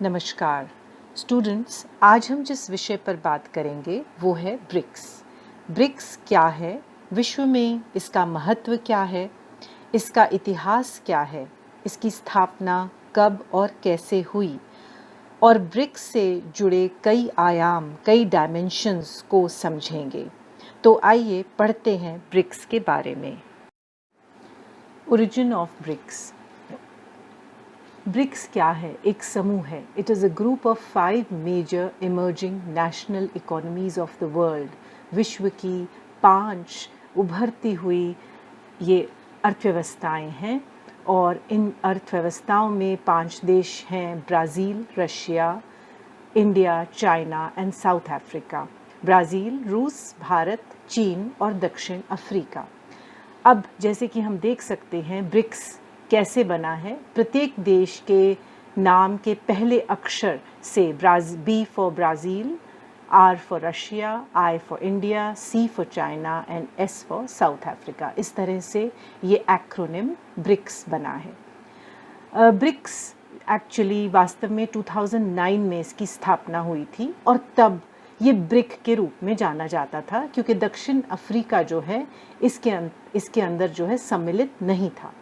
नमस्कार स्टूडेंट्स, आज हम जिस विषय पर बात करेंगे वो है ब्रिक्स। ब्रिक्स क्या है, विश्व में इसका महत्व क्या है, इसका इतिहास क्या है, इसकी स्थापना कब और कैसे हुई और ब्रिक्स से जुड़े कई आयाम, कई डायमेंशंस को समझेंगे। तो आइए पढ़ते हैं ब्रिक्स के बारे में। Origin of BRICS. ब्रिक्स क्या है? एक समूह है। It is a group of 5 major emerging national economies of the world. विश्व की 5 उभरती हुई ये अर्थव्यवस्थाएं हैं और इन अर्थव्यवस्थाओं में 5 देश हैं: Brazil, Russia, India, China and south Africa. Brazil, रूस, भारत, चीन और दक्षिण अफ्रीका। अब जैसे कि हम देख सकते हैं ब्रिक्स कैसे बना है। प्रत्येक देश के नाम के पहले अक्षर से B for Brazil, R for Russia, I for India, C for China and S for South Africa. इस तरह से ये एक्रोनिम ब्रिक्स बना है। ब्रिक्स एक्चुअली वास्तव में 2009 में इसकी स्थापना हुई थी और तब ये ब्रिक के रूप में जाना जाता था क्योंकि दक्षिण अफ्रीका जो है इसके अंदर जो है सम्मिलित नहीं था।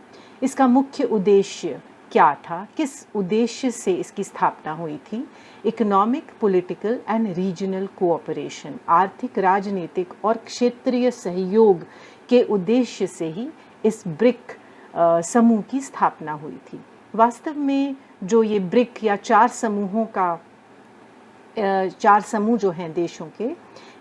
इसका मुख्य उद्देश्य क्या था, किस उद्देश्य से इसकी स्थापना हुई थी? Economic, political and regional cooperation, आर्थिक, राजनीतिक और क्षेत्रीय सहयोग के उद्देश्य से ही इस ब्रिक समूह की स्थापना हुई थी। वास्तव में जो ये ब्रिक या 4 समूह जो हैं देशों के,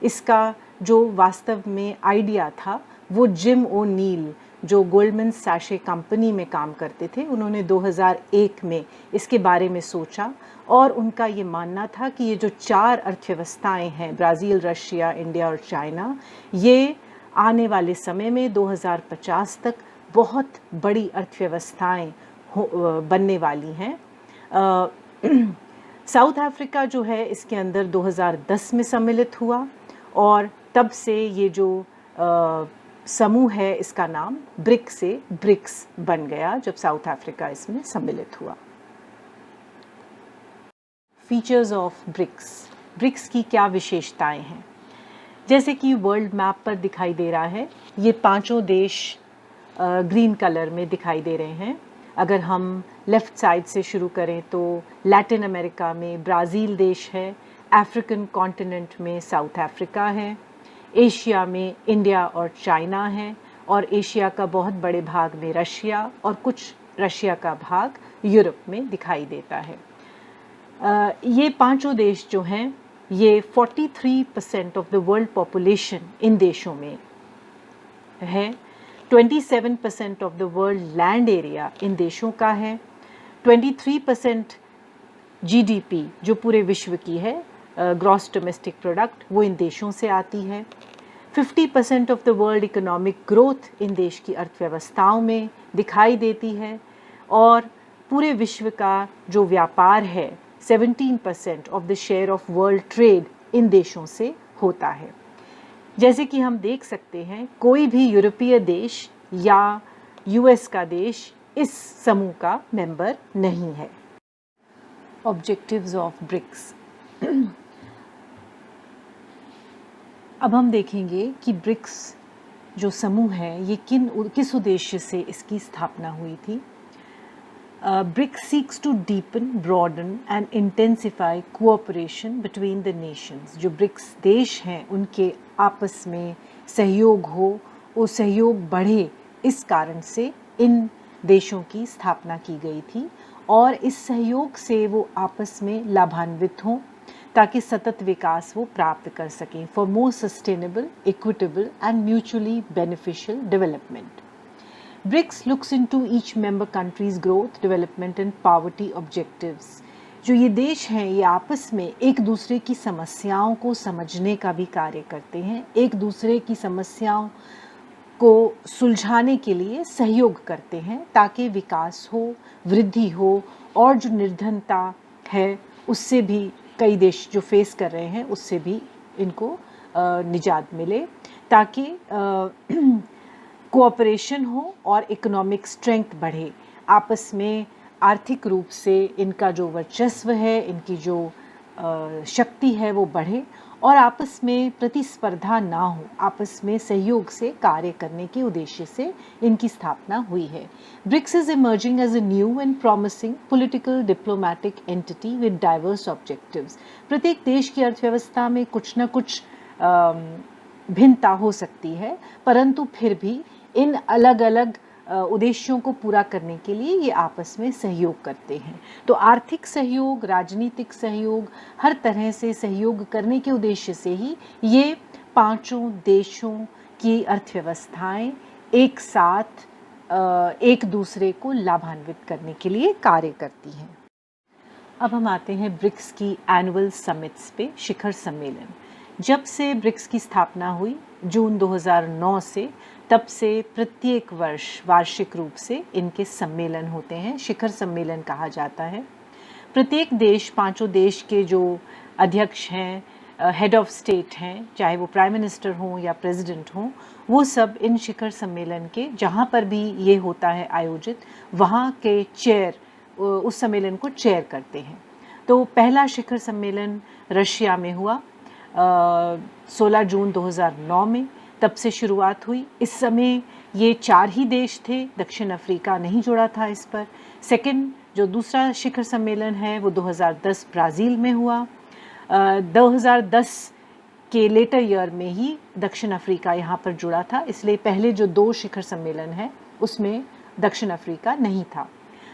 इसका जो वास्तव में आइडिया था वो जिम ओ'नील जो गोल्डमैन सैशे कंपनी में काम करते थे, उन्होंने 2001 में इसके बारे में सोचा और उनका ये मानना था कि ये जो 4 अर्थव्यवस्थाएं हैं, ब्राज़ील, रशिया, इंडिया और चाइना, ये आने वाले समय में 2050 तक बहुत बड़ी अर्थव्यवस्थाएं बनने वाली हैं। साउथ अफ्रीका जो है इसके अंदर 2010 में सम्मिलित हुआ और तब से ये जो समूह है इसका नाम ब्रिक से ब्रिक्स बन गया जब साउथ अफ्रीका इसमें सम्मिलित हुआ। Features of BRICS. ब्रिक्स की क्या विशेषताएं हैं? जैसे कि वर्ल्ड मैप पर दिखाई दे रहा है, ये 5 देश ग्रीन कलर में दिखाई दे रहे हैं। अगर हम लेफ़्ट साइड से शुरू करें तो लैटिन अमेरिका में ब्राज़ील देश है, अफ्रीकन कॉन्टिनेंट में साउथ अफ्रीका है, एशिया में इंडिया और चाइना है और एशिया का बहुत बड़े भाग में रशिया और कुछ रशिया का भाग यूरोप में दिखाई देता है। ये 5 देश जो हैं ये 43% of the world population in देशों में है। 27% of the world land area in देशों का है। 23% जीडीपी जो पूरे विश्व की है, ग्रॉस डोमेस्टिक प्रोडक्ट, वो इन देशों से आती है। 50% of the world economic growth in देश की अर्थव्यवस्थाओं में दिखाई देती है और पूरे विश्व का जो व्यापार है 17% of the share of world trade in देशों से होता है। जैसे कि हम देख सकते हैं कोई भी यूरोपीय देश या यूएस का देश इस समूह का मेंबर नहीं है। Objectives of BRICS. अब हम देखेंगे कि ब्रिक्स जो समूह है ये किस उद्देश्य से इसकी स्थापना हुई थी। BRICS seeks to deepen, broaden and intensify cooperation between the nations. जो ब्रिक्स देश हैं उनके आपस में सहयोग हो, वो सहयोग बढ़े, इस कारण से इन देशों की स्थापना की गई थी और इस सहयोग से वो आपस में लाभान्वित हों ताकि सतत विकास वो प्राप्त कर सकें, for more sustainable, equitable and mutually beneficial development. BRICS looks into each member countries growth, development and poverty objectives. जो ये देश हैं ये आपस में एक दूसरे की समस्याओं को समझने का भी कार्य करते हैं, एक दूसरे की समस्याओं को सुलझाने के लिए सहयोग करते हैं ताकि विकास हो, वृद्धि हो और जो निर्धनता है उससे भी कई देश जो फेस कर रहे हैं उससे भी इनको निजात मिले, ताकि कोऑपरेशन हो और इकोनॉमिक स्ट्रेंथ बढ़े, आपस में आर्थिक रूप से इनका जो वर्चस्व है, इनकी जो शक्ति है वो बढ़े और आपस में प्रतिस्पर्धा ना हो, आपस में सहयोग से कार्य करने के उद्देश्य से इनकी स्थापना हुई है। BRICS is emerging as a new and promising political diplomatic entity with diverse objectives. प्रत्येक देश की अर्थव्यवस्था में कुछ न कुछ भिन्नता हो सकती है, परंतु फिर भी इन अलग अलग उद्देश्यों को पूरा करने के लिए ये आपस में सहयोग करते हैं। तो आर्थिक सहयोग, राजनीतिक सहयोग, हर तरह से सहयोग करने के उद्देश्य से ही ये पांचों देशों की अर्थव्यवस्थाएं एक साथ एक दूसरे को लाभान्वित करने के लिए कार्य करती हैं। अब हम आते हैं ब्रिक्स की एनुअल समिट्स पे, शिखर सम्मेलन। जब से ब्रिक्स की स्थापना हुई जून 2009 से, तब से प्रत्येक वर्ष वार्षिक रूप से इनके सम्मेलन होते हैं, शिखर सम्मेलन कहा जाता है। प्रत्येक देश, पांचों देश के जो अध्यक्ष हैं, हेड ऑफ स्टेट हैं, चाहे वो प्राइम मिनिस्टर हों या प्रेसिडेंट हों, वो सब इन शिखर सम्मेलन के जहाँ पर भी ये होता है आयोजित, वहाँ के चेयर, उस सम्मेलन को चेयर करते हैं। तो पहला शिखर सम्मेलन रशिया में हुआ 16 जून 2009 में, तब से शुरुआत हुई। इस समय ये 4 ही देश थे, दक्षिण अफ्रीका नहीं जुड़ा था इस पर। सेकंड जो दूसरा शिखर सम्मेलन है वो 2010 ब्राज़ील में हुआ। 2010 के लेटर ईयर में ही दक्षिण अफ्रीका यहाँ पर जुड़ा था, इसलिए पहले जो 2 शिखर सम्मेलन है उसमें दक्षिण अफ्रीका नहीं था।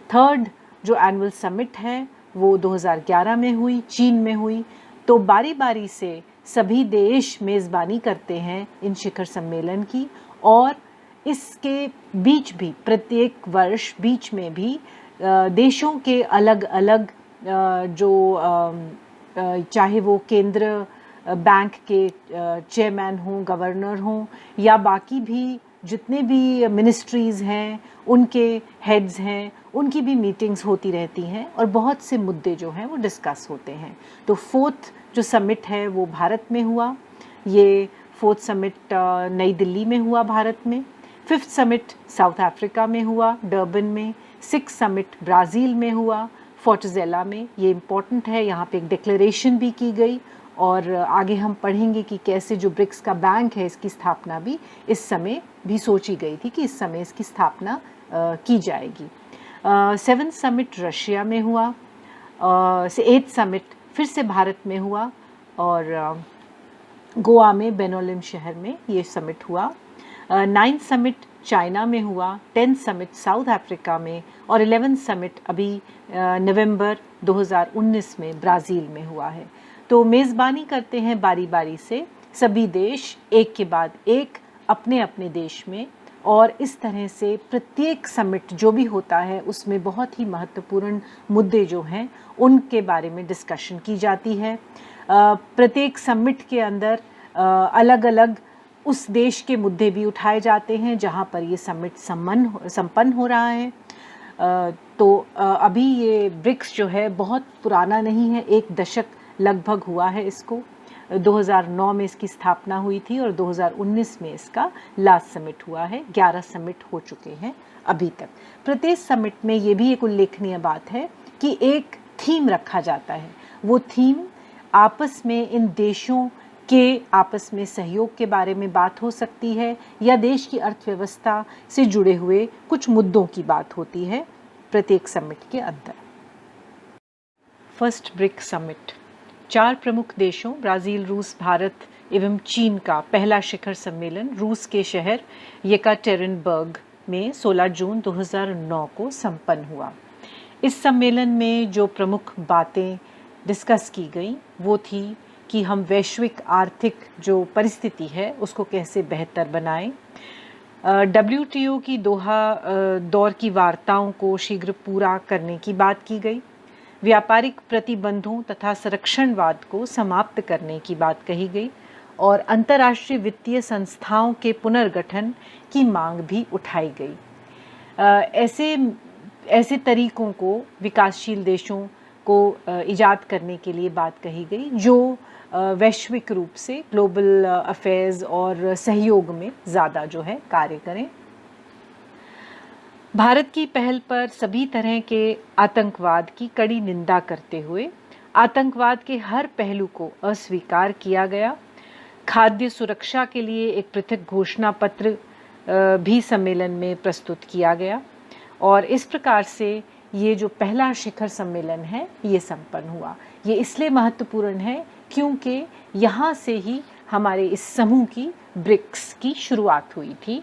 थर्ड जो एनुअल समिट है वो 2011 में हुई, चीन में हुई। तो बारी बारी से सभी देश मेज़बानी करते हैं इन शिखर सम्मेलन की, और इसके बीच भी प्रत्येक वर्ष बीच में भी देशों के अलग अलग जो चाहे वो केंद्र बैंक के चेयरमैन हों, गवर्नर हों, या बाकी भी जितने भी मिनिस्ट्रीज़ हैं उनके हेड्स हैं, उनकी भी मीटिंग्स होती रहती हैं और बहुत से मुद्दे जो हैं वो डिस्कस होते हैं। तो 4th जो समिट है वो भारत में हुआ, ये 4th समिट नई दिल्ली में हुआ भारत में। 5th समिट साउथ अफ्रीका में हुआ, डर्बन में। 6th समिट ब्राज़ील में हुआ, फोर्टजेला में। ये इम्पॉर्टेंट है, यहाँ पे एक डिक्लेरेशन भी की गई, और आगे हम पढ़ेंगे कि कैसे जो ब्रिक्स का बैंक है इसकी स्थापना भी इस समय भी सोची गई थी कि इस समय इसकी स्थापना की जाएगी। 7th समिट रशिया में हुआ, 8th समिट फिर से भारत में हुआ, और गोवा में बेनोलिम शहर में ये समिट हुआ। 9th समिट चाइना में हुआ, 10th समिट साउथ अफ्रीका में, और 11th समिट अभी नवंबर 2019 में ब्राज़ील में हुआ है। तो मेज़बानी करते हैं बारी बारी से सभी देश, एक के बाद एक अपने अपने देश में, और इस तरह से प्रत्येक समिट जो भी होता है उसमें बहुत ही महत्वपूर्ण मुद्दे जो हैं उनके बारे में डिस्कशन की जाती है। प्रत्येक समिट के अंदर अलग अलग उस देश के मुद्दे भी उठाए जाते हैं जहाँ पर ये समिट संपन्न हो रहा है। तो अभी ये ब्रिक्स जो है बहुत पुराना नहीं है, 1 दशक लगभग हुआ है इसको। 2009 में इसकी स्थापना हुई थी और 2019 में इसका लास्ट समिट हुआ है। 11 समिट हो चुके हैं अभी तक। प्रत्येक समिट में ये भी एक उल्लेखनीय बात है कि एक थीम रखा जाता है। वो थीम आपस में इन देशों के आपस में सहयोग के बारे में बात हो सकती है, या देश की अर्थव्यवस्था से जुड़े हुए कुछ मुद्दों की बात होती है प्रत्येक समिट के अंदर। फर्स्ट ब्रिक्स समिट 4 प्रमुख देशों ब्राज़ील, रूस, भारत एवं चीन का पहला शिखर सम्मेलन रूस के शहर येकाटेरिनबर्ग में 16 जून 2009 को संपन्न हुआ। इस सम्मेलन में जो प्रमुख बातें डिस्कस की गई वो थी कि हम वैश्विक आर्थिक जो परिस्थिति है उसको कैसे बेहतर बनाएं। WTO की दोहा दौर की वार्ताओं को शीघ्र पूरा करने की बात की गई। व्यापारिक प्रतिबंधों तथा संरक्षणवाद को समाप्त करने की बात कही गई, और अंतर्राष्ट्रीय वित्तीय संस्थाओं के पुनर्गठन की मांग भी उठाई गई। ऐसे तरीकों को विकासशील देशों को इजाद करने के लिए बात कही गई जो वैश्विक रूप से ग्लोबल अफेयर्स और सहयोग में ज़्यादा जो है कार्य करें। भारत की पहल पर सभी तरह के आतंकवाद की कड़ी निंदा करते हुए आतंकवाद के हर पहलू को अस्वीकार किया गया। खाद्य सुरक्षा के लिए एक पृथक घोषणा पत्र भी सम्मेलन में प्रस्तुत किया गया और इस प्रकार से ये जो पहला शिखर सम्मेलन है ये संपन्न हुआ। ये इसलिए महत्वपूर्ण है क्योंकि यहाँ से ही हमारे इस समूह की ब्रिक्स की शुरुआत हुई थी।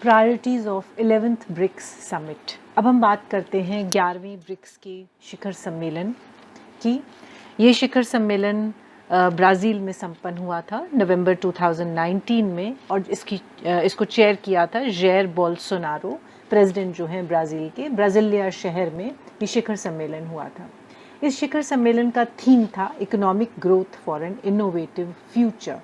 Priorities of 11th BRICS summit. अब हम बात करते हैं 11वें ब्रिक्स के शिखर सम्मेलन की। ये शिखर सम्मेलन ब्राज़ील में संपन्न हुआ था नवंबर 2019 में और इसको चेयर किया था जैर बोल्सोनारो, प्रेसिडेंट जो हैं ब्राज़ील के। ब्राज़िलिया शहर में ये शिखर सम्मेलन हुआ था। इस शिखर सम्मेलन का थीम था economic growth for an innovative future.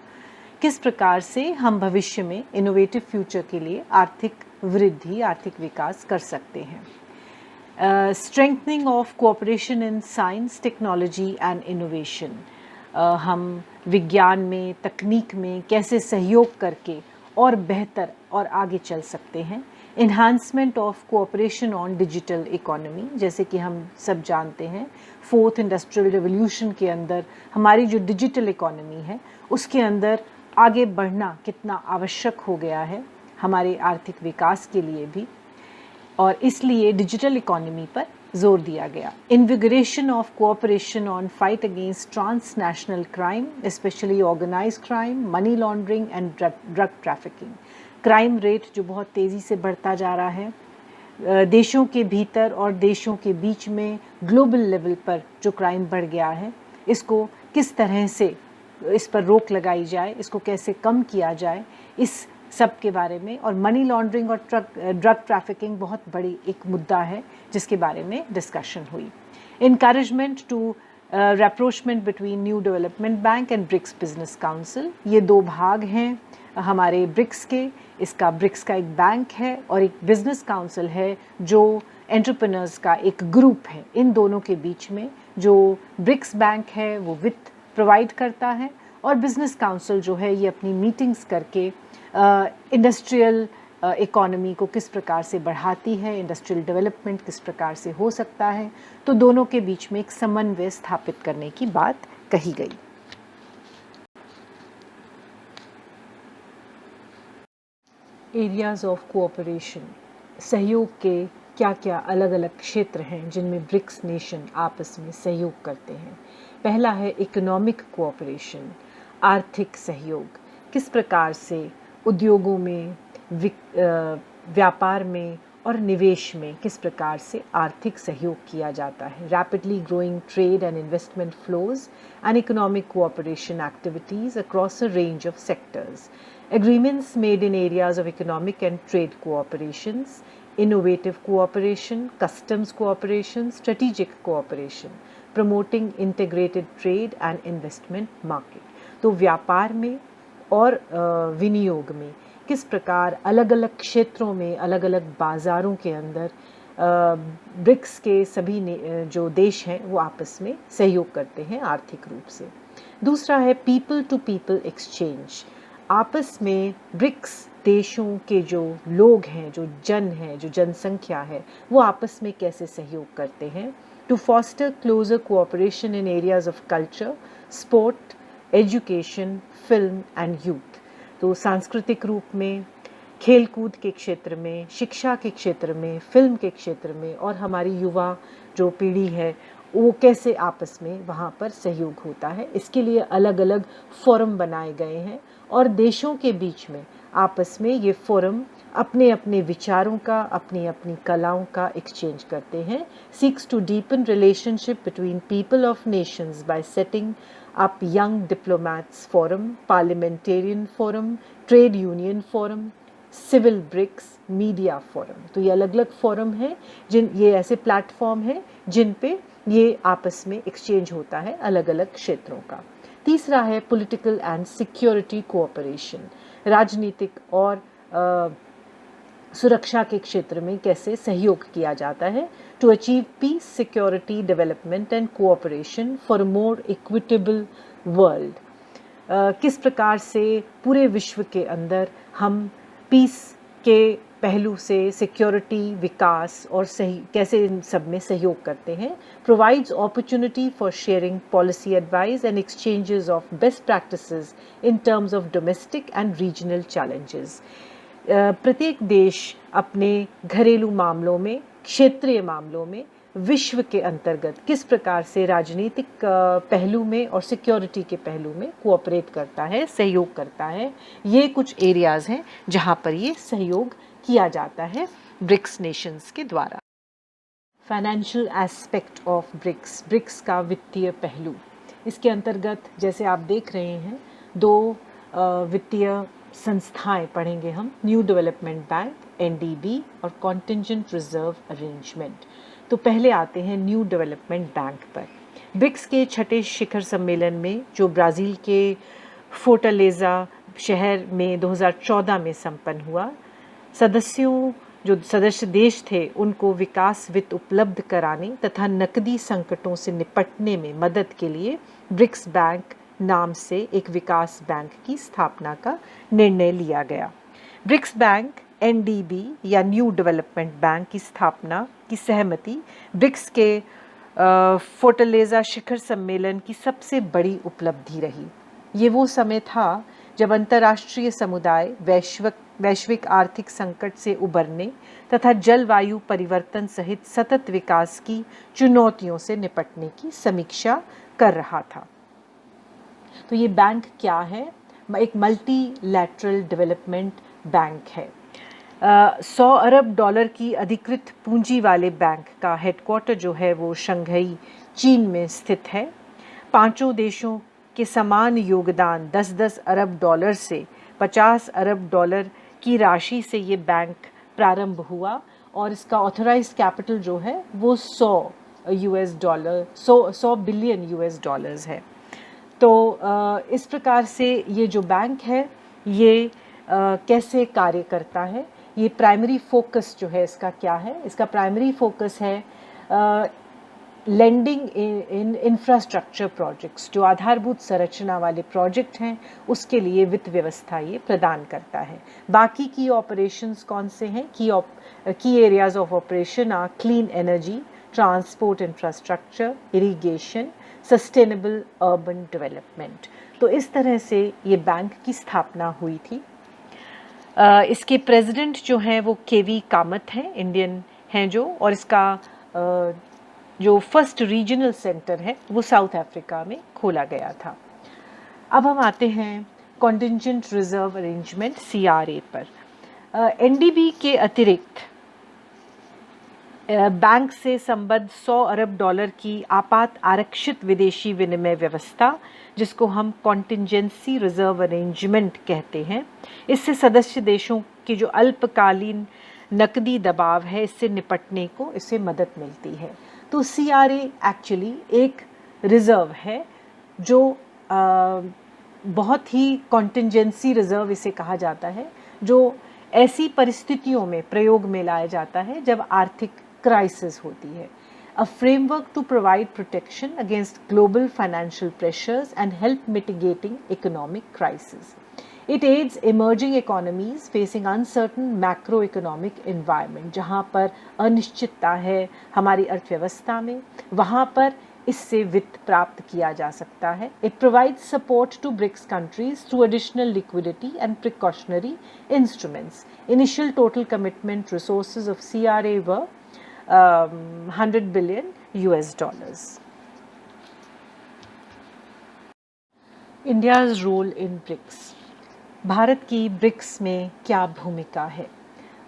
किस प्रकार से हम भविष्य में इनोवेटिव फ्यूचर के लिए आर्थिक वृद्धि, आर्थिक विकास कर सकते हैं। Strengthening of cooperation in science, technology and innovation. हम विज्ञान में, तकनीक में कैसे सहयोग करके और बेहतर और आगे चल सकते हैं। Enhancement of cooperation on digital economy, जैसे कि हम सब जानते हैं 4th इंडस्ट्रियल रिवोल्यूशन के अंदर हमारी जो डिजिटल इकोनॉमी है उसके अंदर आगे बढ़ना कितना आवश्यक हो गया है हमारे आर्थिक विकास के लिए भी, और इसलिए डिजिटल इकोनॉमी पर जोर दिया गया। Invigoration of cooperation on fight against transnational crime, specially organised crime, money laundering and drug trafficking. Crime rate जो बहुत तेज़ी से बढ़ता जा रहा है, देशों के भीतर और देशों के बीच में ग्लोबल लेवल पर जो क्राइम बढ़ गया है, इसको किस तरह से इस पर रोक लगाई जाए, इसको कैसे कम किया जाए, इस सब के बारे में। और मनी लॉन्ड्रिंग और ड्रग ट्रैफिकिंग बहुत बड़ी एक मुद्दा है जिसके बारे में डिस्कशन हुई। Encouragement to rapprochement between New development Bank and BRICS business council. ये दो भाग हैं हमारे ब्रिक्स के। इसका ब्रिक्स का एक बैंक है और एक बिजनेस काउंसिल है जो एंटरप्रेन्योर्स का एक ग्रुप है। इन दोनों के बीच में जो ब्रिक्स बैंक है वो वित्त प्रोवाइड करता है और बिजनेस काउंसिल जो है ये अपनी मीटिंग्स करके इंडस्ट्रियल इकोनॉमी को किस प्रकार से बढ़ाती है, इंडस्ट्रियल डेवलपमेंट किस प्रकार से हो सकता है, तो दोनों के बीच में एक समन्वय स्थापित करने की बात कही गई। एरियाज ऑफ कोऑपरेशन, सहयोग के क्या क्या अलग अलग क्षेत्र हैं जिनमें ब्रिक्स नेशन आपस में सहयोग करते हैं। पहला है इकोनॉमिक कोऑपरेशन, आर्थिक सहयोग। किस प्रकार से उद्योगों में, व्यापार में और निवेश में किस प्रकार से आर्थिक सहयोग किया जाता है। Rapidly growing trade and investment flows and economic cooperation activities across a range of sectors. Agreements made in areas of economic and trade cooperations, innovative cooperation, customs cooperation, strategic cooperation, promoting integrated trade and investment market. तो व्यापार में और विनियोग में किस प्रकार अलग अलग क्षेत्रों में, अलग अलग बाज़ारों के अंदर ब्रिक्स के सभी जो देश हैं वो आपस में सहयोग करते हैं आर्थिक रूप से। दूसरा है पीपल टू पीपल एक्सचेंज। आपस में ब्रिक्स देशों के जो लोग हैं, जो जन हैं, जो जनसंख्या है, वो आपस में कैसे सहयोग करते हैं। To foster closer cooperation in areas of culture, sport, education, film and youth. तो सांस्कृतिक रूप में, खेलकूद के क्षेत्र में, शिक्षा के क्षेत्र में, फिल्म के क्षेत्र में और हमारी युवा जो पीढ़ी है वो कैसे आपस में वहाँ पर सहयोग होता है। इसके लिए अलग अलग फोरम बनाए गए हैं और देशों के बीच में आपस में ये फोरम अपने अपने विचारों का, अपनी अपनी कलाओं का एक्सचेंज करते हैं। Seeks to deepen relationship between people of nations by setting up young diplomats forum, parliamentarian forum, trade union forum, civil BRICS, media forum. तो ये अलग अलग फोरम हैं ये ऐसे प्लेटफॉर्म हैं जिन पे ये आपस में एक्सचेंज होता है अलग अलग क्षेत्रों का। तीसरा है पॉलिटिकल एंड सिक्योरिटी कोऑपरेशन। राजनीतिक और सुरक्षा के क्षेत्र में कैसे सहयोग किया जाता है। To achieve peace, security, development and cooperation for more equitable world. किस प्रकार से पूरे विश्व के अंदर हम पीस के पहलू से सिक्योरिटी, विकास और सही कैसे इन सब में सहयोग करते हैं। Provides opportunity for sharing policy advice and exchanges of best practices in terms of domestic and regional challenges. प्रत्येक देश अपने घरेलू मामलों में, क्षेत्रीय मामलों में, विश्व के अंतर्गत किस प्रकार से राजनीतिक पहलू में और सिक्योरिटी के पहलू में कोऑपरेट करता है, सहयोग करता है, ये कुछ एरियाज़ हैं जहाँ पर ये सहयोग किया जाता है ब्रिक्स नेशंस के द्वारा। Financial aspect of BRICS, BRICS का वित्तीय पहलू। इसके अंतर्गत जैसे आप देख रहे हैं, दो वित्तीय संस्थाएं पढ़ेंगे हम, न्यू डेवलपमेंट बैंक NDB और कॉन्टिंजेंट रिजर्व अरेंजमेंट। तो पहले आते हैं न्यू डेवलपमेंट बैंक पर। ब्रिक्स के छठे शिखर सम्मेलन में जो ब्राज़ील के फोर्टालेज़ा शहर में 2014 में संपन्न हुआ, जो सदस्य देश थे उनको विकास वित्त उपलब्ध कराने तथा नकदी संकटों से निपटने में मदद के लिए ब्रिक्स बैंक नाम से एक विकास बैंक की स्थापना का निर्णय लिया गया। ब्रिक्स बैंक NDB या न्यू डेवलपमेंट बैंक की स्थापना की सहमति ब्रिक्स के फोर्टालेज़ा शिखर सम्मेलन की सबसे बड़ी उपलब्धि रही। ये वो समय था जब अंतर्राष्ट्रीय समुदाय वैश्विक आर्थिक संकट से उबरने तथा जलवायु परिवर्तन सहित सतत विकास की चुनौतियों से निपटने की समीक्षा कर रहा था। तो ये बैंक क्या है? एक मल्टीलैटरल डेवलपमेंट बैंक है। 100 अरब डॉलर की अधिकृत पूंजी वाले बैंक का हेडक्वार्टर जो है वो शंघाई, चीन में स्थित है। पांचों देशों के समान योगदान 10-10 अरब डॉलर से 50 अरब डॉलर की राशि से ये बैंक प्रारंभ हुआ और इसका ऑथराइज्ड कैपिटल जो है वो 100 बिलियन US डॉलर्स है। तो इस प्रकार से ये जो बैंक है ये कैसे कार्य करता है, ये प्राइमरी फोकस जो है इसका क्या है? इसका प्राइमरी फोकस है लेंडिंग इन इंफ्रास्ट्रक्चर प्रोजेक्ट्स, जो आधारभूत संरचना वाले प्रोजेक्ट हैं उसके लिए वित्त व्यवस्था ये प्रदान करता है। बाकी की ऑपरेशंस कौन से हैं? Key areas of operation are clean energy, transport infrastructure, irrigation, sustainable urban development. तो इस तरह से ये बैंक की स्थापना हुई थी। इसके प्रेसिडेंट जो हैं वो KV कामत हैं, इंडियन हैं जो, और इसका जो फर्स्ट रीजनल सेंटर है वो साउथ अफ्रीका में खोला गया था। अब हम आते हैं कॉन्टिंजेंट रिजर्व अरेंजमेंट CRA पर। NDB के अतिरिक्त बैंक से संबद्ध 100 अरब डॉलर की आपात आरक्षित विदेशी विनिमय व्यवस्था, जिसको हम कॉन्टिंजेंसी रिजर्व अरेंजमेंट कहते हैं, इससे सदस्य देशों की जो अल्पकालीन नकदी दबाव है इससे निपटने को इससे मदद मिलती है। तो CRA एक्चुअली एक रिज़र्व है जो बहुत ही कॉन्टिंजेंसी रिज़र्व इसे कहा जाता है, जो ऐसी परिस्थितियों में प्रयोग में लाया जाता है जब आर्थिक क्राइसिस होती है। A framework to provide protection against global financial pressures and help mitigating economic crisis. It aids emerging economies facing uncertain macroeconomic environment, जहाँ पर अनिश्चितता है हमारी अर्थव्यवस्था में, वहाँ पर इससे वित्त प्राप्त किया जा सकता है। It provides support to BRICS countries through additional liquidity and precautionary instruments. Initial total commitment resources of CRA were 100 billion US dollars. India's role in BRICS. Bharat की ब्रिक्स में क्या भूमिका है?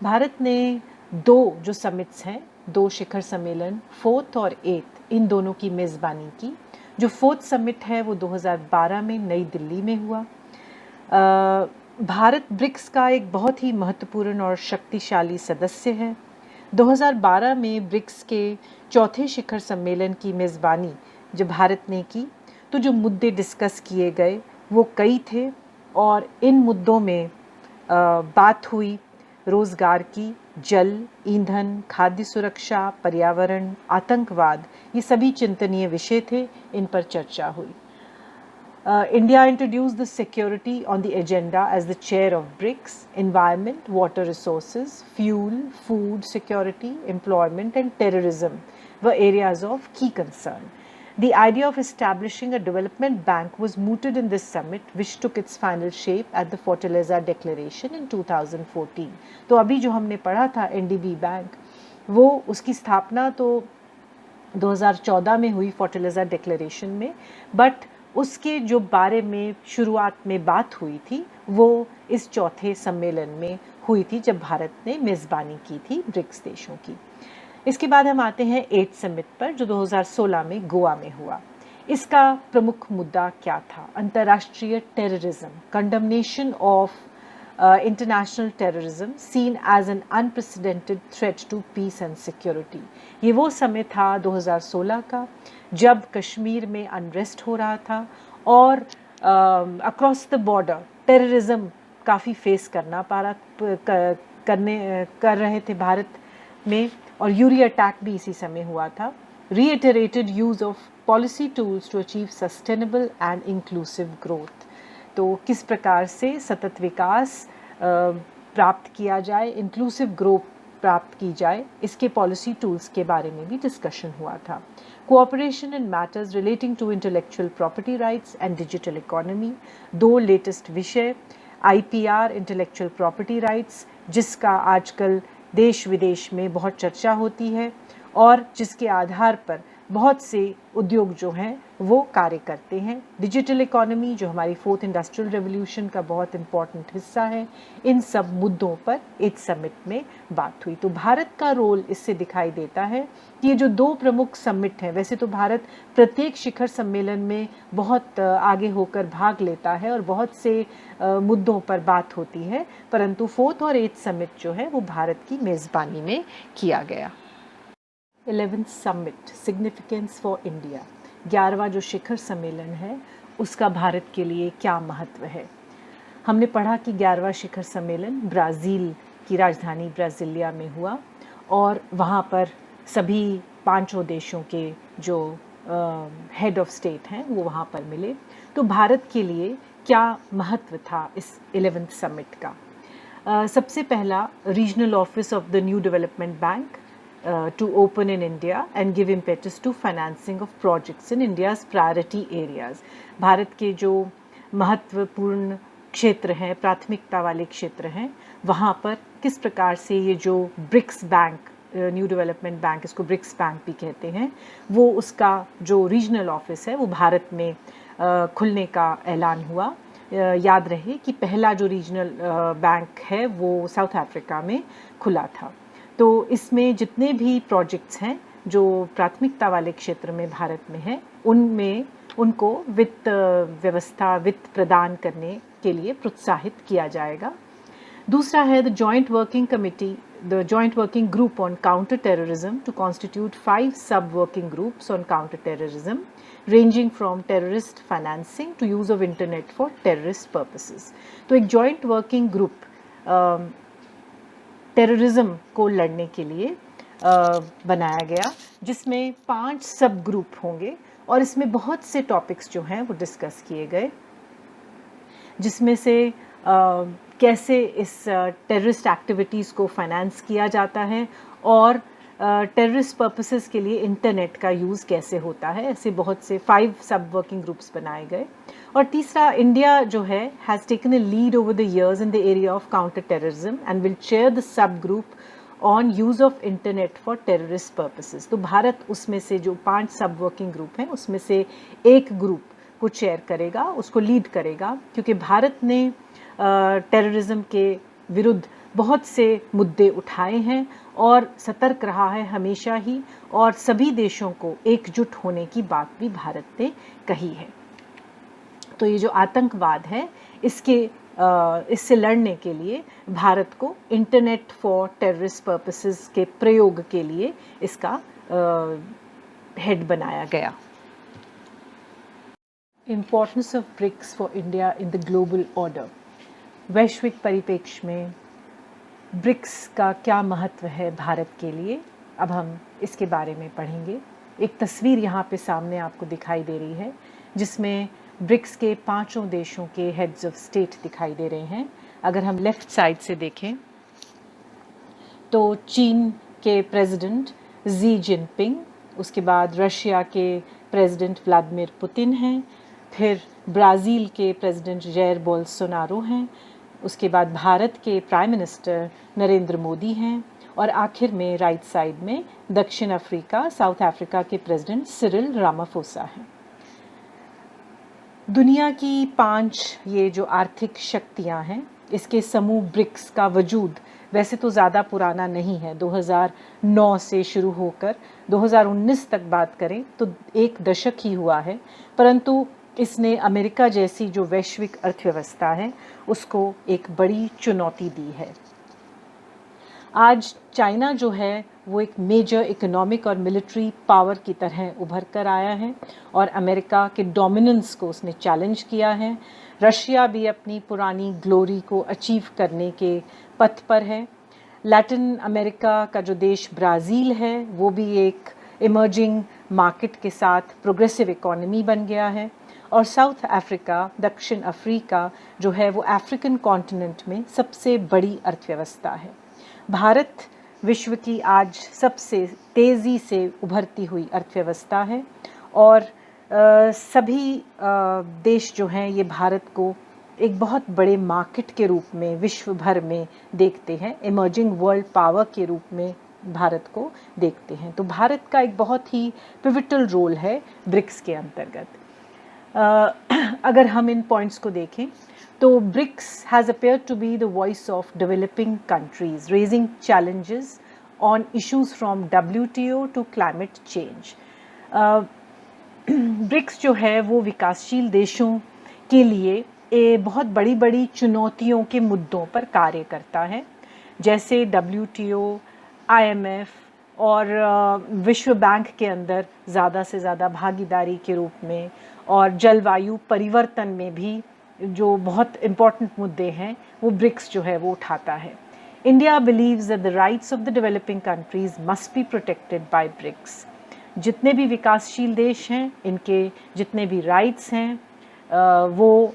भारत ने दो जो समिट्स हैं, दो शिखर सम्मेलन 4th और 8th, इन दोनों की मेज़बानी की। जो 4th समिट है वो 2012 में नई दिल्ली में हुआ। भारत ब्रिक्स का एक बहुत ही महत्वपूर्ण और शक्तिशाली सदस्य है। 2012 में ब्रिक्स के चौथे शिखर सम्मेलन की मेज़बानी जब भारत ने की, तो जो मुद्दे डिस्कस किए गए वो कई थे और इन मुद्दों में बात हुई रोज़गार की, जल, ईंधन, खाद्य सुरक्षा, पर्यावरण, आतंकवाद, ये सभी चिंतनीय विषय थे, इन पर चर्चा हुई। India introduced the security on the agenda as the chair of BRICS. Environment, water resources, fuel, food security, employment and terrorism were areas of key concern. The idea of establishing a development bank was mooted in this summit, which took its final shape at the Fortaleza Declaration in 2014. तो अभी जो हमने पढ़ा था NDB bank, वो उसकी स्थापना तो 2014 में हुई फोर्टालेजा डिक्लेरेशन में, बट उसके जो बारे में शुरुआत में बात हुई थी वो इस चौथे सम्मेलन में हुई थी जब भारत ने मेज़बानी की थी ब्रिक्स देशों की। इसके बाद हम आते हैं 8th समिट पर जो 2016 में गोवा में हुआ। इसका प्रमुख मुद्दा क्या था? अंतर्राष्ट्रीय terrorism, condemnation of international terrorism seen as an unprecedented threat to peace and security। ये वो समय था 2016 का जब कश्मीर में अनरेस्ट हो रहा था और अक्रॉस द बॉर्डर टेररिज्म काफ़ी फेस करना कर रहे थे भारत में, और यूरी अटैक भी इसी समय हुआ था। reiterated use of policy tools to achieve sustainable and inclusive growth। तो किस प्रकार से सतत विकास प्राप्त किया जाए, इंक्लूसिव ग्रोथ प्राप्त की जाए, इसके पॉलिसी टूल्स के बारे में भी डिस्कशन हुआ था। Cooperation in matters relating to intellectual property rights and digital economy, दो लेटेस्ट विषय, IPR इंटेलेक्चुअल प्रॉपर्टी राइट्स जिसका आजकल देश विदेश में बहुत चर्चा होती है और जिसके आधार पर बहुत से उद्योग जो हैं वो कार्य करते हैं। डिजिटल इकोनॉमी जो हमारी 4th इंडस्ट्रियल रेवोल्यूशन का बहुत इम्पॉर्टेंट हिस्सा है। इन सब मुद्दों पर एक समिट में बात हुई। तो भारत का रोल इससे दिखाई देता है कि ये जो दो प्रमुख समिट हैं, वैसे तो भारत प्रत्येक शिखर सम्मेलन में बहुत आगे होकर भाग लेता है और बहुत से मुद्दों पर बात होती है, परंतु 4th और 8th समिट जो है वो भारत की मेज़बानी में किया गया। 11th summit, significance for India, 11वां जो शिखर सम्मेलन है उसका भारत के लिए क्या महत्व है। हमने पढ़ा कि 11वां शिखर सम्मेलन ब्राज़ील की राजधानी ब्राज़िलिया में हुआ और वहाँ पर सभी 5 देशों के जो हेड ऑफ स्टेट हैं वो वहाँ पर मिले। तो भारत के लिए क्या महत्व था इस 11th समिट का? सबसे पहला, regional office of the new development bank to open in India and give impetus to financing of projects in India's priority areas। Bharat के जो महत्वपूर्ण क्षेत्र हैं, प्राथमिकता वाले क्षेत्र हैं, वहाँ पर किस प्रकार से ये जो BRICS bank, new development bank, इसको ब्रिक्स बैंक भी कहते हैं, वो उसका जो रीजनल ऑफिस है वो भारत में खुलने का ऐलान हुआ। याद रहे कि पहला जो रीजनल बैंक है वो साउथ अफ्रीका में खुला था। तो इसमें जितने भी प्रोजेक्ट्स हैं जो प्राथमिकता वाले क्षेत्र में भारत में हैं, उनमें उनको वित्त व्यवस्था, वित्त प्रदान करने के लिए प्रोत्साहित किया जाएगा। दूसरा है the joint working committee, the joint working group on counter terrorism to constitute 5 sub working groups on counter terrorism ranging from terrorist financing to use of internet for terrorist purposes. तो एक जॉइंट वर्किंग ग्रुप टेररिज्म को लड़ने के लिए बनाया गया, जिसमें 5 सब ग्रुप होंगे और इसमें बहुत से टॉपिक्स जो हैं वो डिस्कस किए गए, जिसमें से कैसे इस टेररिस्ट एक्टिविटीज़ को फाइनेंस किया जाता है और टेररिस्ट पर्पसेस के लिए इंटरनेट का यूज़ कैसे होता है। ऐसे बहुत से 5 सब वर्किंग ग्रुप्स बनाए गए। और तीसरा, इंडिया जो है has taken a lead over the years in the area of counter terrorism and will chair the sub group on use of internet for terrorist purposes. तो भारत उसमें से जो 5 सब वर्किंग ग्रुप हैं उसमें से एक ग्रुप को चेयर करेगा, उसको लीड करेगा, क्योंकि भारत ने टेररिज्म के विरुद्ध बहुत से मुद्दे उठाए हैं और सतर्क रहा है हमेशा ही, और सभी देशों को एकजुट होने की बात भी भारत ने कही है। तो ये जो आतंकवाद है इससे लड़ने के लिए भारत को इंटरनेट फॉर टेररिस्ट पर्पसेस के प्रयोग के लिए इसका हेड बनाया गया। Importance of BRICS for India in the global order. वैश्विक परिप्रेक्ष्य में ब्रिक्स का क्या महत्व है भारत के लिए, अब हम इसके बारे में पढ़ेंगे। एक तस्वीर यहाँ पे सामने आपको दिखाई दे रही है जिसमें ब्रिक्स के पांचों देशों के हेड्स ऑफ स्टेट दिखाई दे रहे हैं। अगर हम लेफ्ट साइड से देखें तो चीन के प्रेसिडेंट जी जिनपिंग, उसके बाद रशिया के प्रेसिडेंट व्लादिमीर पुतिन हैं, फिर ब्राज़ील के प्रेसिडेंट जैर बोल्सोनारो हैं, उसके बाद भारत के प्राइम मिनिस्टर नरेंद्र मोदी हैं, और आखिर में राइट साइड में दक्षिण अफ्रीका, साउथ अफ्रीका के प्रेसिडेंट सिरिल रामाफोसा हैं। दुनिया की 5 ये जो आर्थिक शक्तियां हैं, इसके समूह ब्रिक्स का वजूद वैसे तो ज़्यादा पुराना नहीं है। 2009 से शुरू होकर 2019 तक बात करें तो 1 दशक ही हुआ है, परंतु इसने अमेरिका जैसी जो वैश्विक अर्थव्यवस्था है उसको एक बड़ी चुनौती दी है। आज चाइना जो है वो एक मेजर इकोनॉमिक और मिलिट्री पावर की तरह उभर कर आया है और अमेरिका के डोमिनेंस को उसने चैलेंज किया है। रशिया भी अपनी पुरानी ग्लोरी को अचीव करने के पथ पर है। लैटिन अमेरिका का जो देश ब्राज़ील है वो भी एक इमर्जिंग मार्केट के साथ प्रोग्रेसिव इकोनॉमी बन गया है, और साउथ अफ्रीका, दक्षिण अफ्रीका जो है वो अफ्रीकन कॉन्टिनेंट में सबसे बड़ी अर्थव्यवस्था है। भारत विश्व की आज सबसे तेज़ी से उभरती हुई अर्थव्यवस्था है, और सभी देश जो हैं ये भारत को एक बहुत बड़े मार्केट के रूप में विश्व भर में देखते हैं, इमर्जिंग वर्ल्ड पावर के रूप में भारत को देखते हैं। तो भारत का एक बहुत ही पिवटल रोल है ब्रिक्स के अंतर्गत। अगर हम इन पॉइंट्स को देखें तो BRICS has appeared to be the voice of developing countries, raising challenges on issues from WTO to climate change. BRICS जो है वो विकासशील देशों के लिए बहुत बड़ी बड़ी चुनौतियों के मुद्दों पर कार्य करता है, जैसे WTO, IMF और विश्व बैंक के अंदर ज़्यादा से ज़्यादा भागीदारी के रूप में, और जलवायु परिवर्तन में भी जो बहुत इम्पॉर्टेंट मुद्दे हैं वो ब्रिक्स जो है वो उठाता है। India believes that the rights of the developing countries must be protected by BRICS. जितने भी विकासशील देश हैं इनके जितने भी राइट्स हैं वो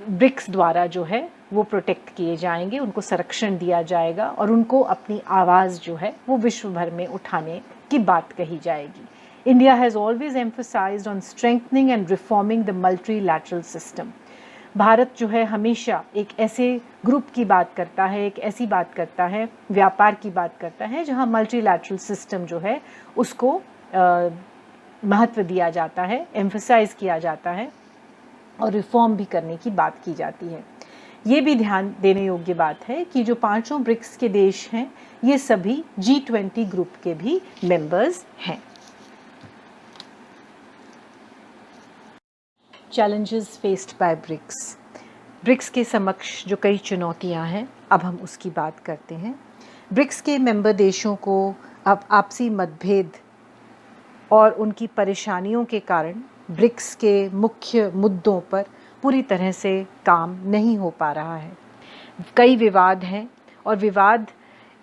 ब्रिक्स द्वारा जो है वो प्रोटेक्ट किए जाएंगे, उनको संरक्षण दिया जाएगा और उनको अपनी आवाज़ जो है वो विश्व भर में उठाने की बात कही जाएगी। India has always emphasized on strengthening and reforming the multilateral system. Bharat जो है हमेशा एक ऐसे ग्रुप की बात करता है, एक ऐसी बात करता है, व्यापार की बात करता है जहां मल्टीलैटरल सिस्टम जो है उसको महत्व दिया जाता है, एम्फसाइज किया जाता है और रिफॉर्म भी करने की बात की जाती है। ये भी ध्यान देने योग्य बात है कि जो 5 ब्रिक्स के देश हैं ये सभी G20 ग्रुप के भी मेंबर्स हैं। Challenges faced by BRICS. BRICS के समक्ष जो कई चुनौतियां हैं अब हम उसकी बात करते हैं। ब्रिक्स के मेंबर देशों को अब आपसी मतभेद और उनकी परेशानियों के कारण ब्रिक्स के मुख्य मुद्दों पर पूरी तरह से काम नहीं हो पा रहा है। कई विवाद हैं और विवाद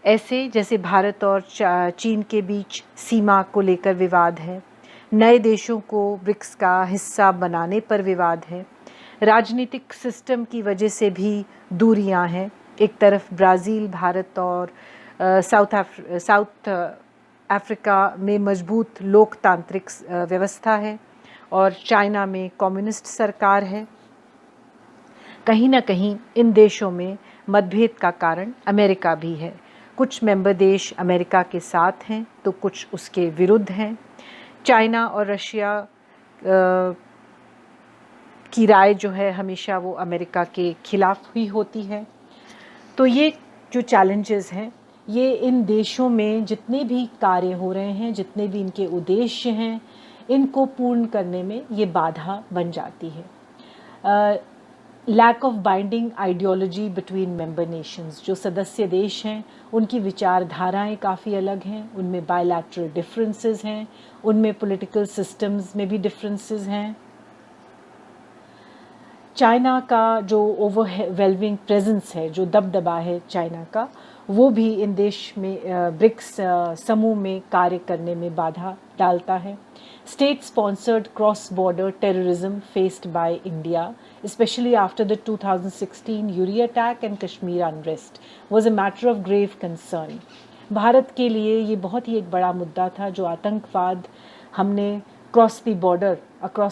ऐसे जैसे भारत और चीन के बीच सीमा को लेकर विवाद है, नए देशों को ब्रिक्स का हिस्सा बनाने पर विवाद है, राजनीतिक सिस्टम की वजह से भी दूरियां हैं। एक तरफ ब्राज़ील, भारत और साउथ अफ्रीका में मजबूत लोकतांत्रिक व्यवस्था है और चाइना में कम्युनिस्ट सरकार है। कहीं ना कहीं इन देशों में मतभेद का कारण अमेरिका भी है। कुछ मेंबर देश अमेरिका के साथ हैं तो कुछ उसके विरुद्ध हैं। चाइना और रशिया की राय जो है हमेशा वो अमेरिका के खिलाफ ही होती है। तो ये जो चैलेंजेस हैं ये इन देशों में जितने भी कार्य हो रहे हैं, जितने भी इनके उद्देश्य हैं, इनको पूर्ण करने में ये बाधा बन जाती है। Lack of binding ideology between member nations, जो सदस्य देश हैं उनकी विचारधाराएं काफ़ी अलग हैं, उनमें बायलैटरल डिफरेंसेस हैं, उनमें पॉलिटिकल सिस्टम्स में भी डिफरेंसेस हैं। चाइना का जो ओवरवेलमिंग प्रेजेंस है, जो दबदबा है चाइना का, वो भी इन देश में ब्रिक्स समूह में कार्य करने में बाधा डालता है। State-sponsored cross-border terrorism faced by India, especially after the 2016 Uri attack and Kashmir unrest, was a matter of grave concern. Bharat के लिए ये बहुत ही एक बड़ा मुद्दा था जो आतंकवाद हमने across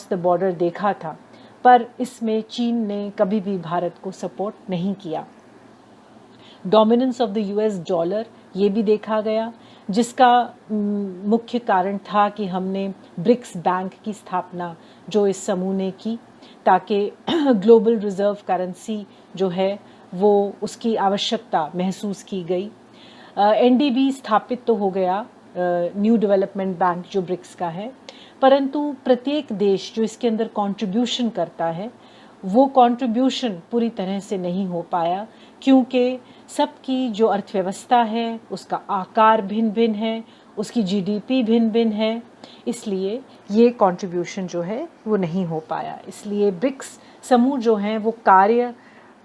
the border देखा था, पर इसमें चीन ने कभी भी भारत को सपोर्ट नहीं किया. Dominance of the US dollar ये भी देखा गया, जिसका मुख्य कारण था कि हमने ब्रिक्स बैंक की स्थापना जो इस समूह ने की, ताकि ग्लोबल रिजर्व करेंसी जो है वो उसकी आवश्यकता महसूस की गई. एनडीबी स्थापित तो हो गया, न्यू डेवलपमेंट बैंक जो ब्रिक्स का है, परंतु प्रत्येक देश जो इसके अंदर कंट्रीब्यूशन करता है वो कंट्रीब्यूशन पूरी तरह से नहीं हो पाया, क्योंकि सबकी जो अर्थव्यवस्था है उसका आकार भिन्न भिन्न है, उसकी जीडीपी भिन्न भिन्न है, इसलिए ये कंट्रीब्यूशन जो है वो नहीं हो पाया. इसलिए ब्रिक्स समूह जो हैं वो कार्य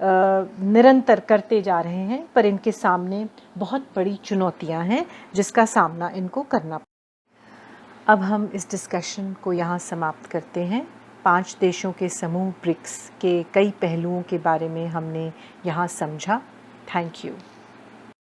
निरंतर करते जा रहे हैं, पर इनके सामने बहुत बड़ी चुनौतियां हैं जिसका सामना इनको करना. अब हम इस डिस्कशन को यहाँ समाप्त करते हैं. 5 देशों के समूह ब्रिक्स के कई पहलुओं के बारे में हमने यहाँ समझा. Thank you.